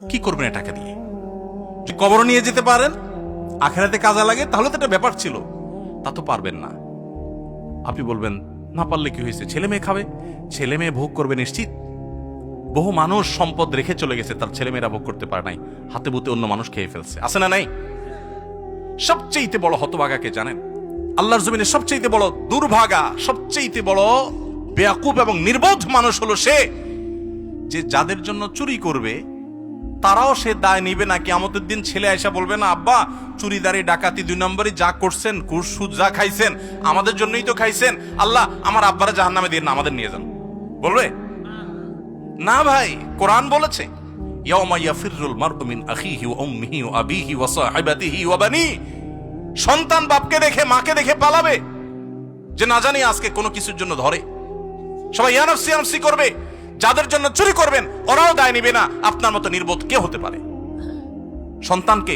কি করবেন এ টাকা দিয়ে? যদি কবর নিয়ে যেতে পারেন, আখেরাতে কাজে লাগে, তাহলে তো একটা ব্যাপার ছিল। তা তো পারবেন না। আপনি বলবেন না পারলে কি হয়েছে, ছেলে মেয়ে খাবে, ছেলে মেয়ে ভোগ করবে নিশ্চিত। বহু মানুষ সম্পদ রেখে চলে গেছে, তার ছেলে মেয়েরা ভোগ করতে পারে নাই, হাতে বুতে অন্য মানুষ খেয়ে ফেলছে, আছে না নাই? সবচেয়ে বড় হতভাগাকে জানেন? আল্লাহর জমিনে সবচেয়ে বড় দুর্ভাগা, সবচেয়ে বড় বেয়াকুব এবং নির্বোধ মানুষ হলো সে, যে যাদের জন্য চুরি করবে তারাও সে দায় নিবে না। কিয়ামতের দিন ছেলে আয়সা বলবে না, আব্বা চুরিদারি ডাকাতি 2 নম্বরই যা করছেন, ঘুষ সুদ যা খাইছেন আমাদের জন্যই তো খাইছেন, আল্লাহ আমার আব্বারা জাহান্নামে দিয়ে না, আমাদের নিয়ে যান। বলবে না ভাই, কোরআন বলেছে ইয়াউমা ইয়াফিরুল মারউ মিন আখিহি ওয়া উম্মিহি ওয়া আবিহি ওয়া সাহিবাতিহি ওয়া বানি। সন্তান বাপকে দেখে মাকে দেখে পালাবে, যে না জানি আজকে কোনো কিছুর জন্য ধরে। সবাই ইয়ানফসি ইয়ানফসি করবে। যাদের জন্য চুরি করবেন ওরাও দায় নিবে না। আপনার মতো নির্বোধ কে হতে পারে? সন্তানকে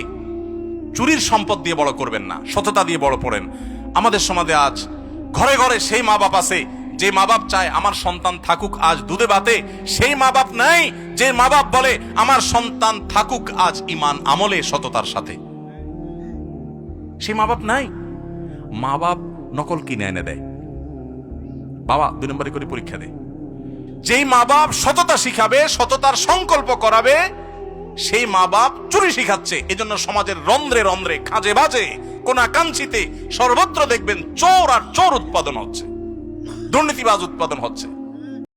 চুরির সম্পদ দিয়ে বড় করবেন না, সততা দিয়ে বড় করেন। আমাদের সমাজে আজ ঘরে ঘরে সেই মা বাপ আছে যে মা বাপ চায় আমার সন্তান থাকুক আজ দুধে ভাতে, সেই মা বাপ নাই যে মা বাপ বলে আমার সন্তান থাকুক আজ ঈমান আমলে সততার সাথে। সেই মা বাপ নাই। মা বাপ নকল কিনে এনে দেয়, বাবা 2 নম্বরে করে পরীক্ষা দেয়। যেই মা বাপ সততা শিখাবে, সততার সংকল্প করাবে, সেই মা বাপ চুরি শিখাচ্ছে। এজন্য সমাজের রন্ধ্রে রন্ধ্রে, খাজে বাজে, কোনাকাঞ্চিতে সর্বত্র দেখবেন চোর আর চোর উৎপাদন হচ্ছে, দুর্নীতিবাজ উৎপাদন হচ্ছে।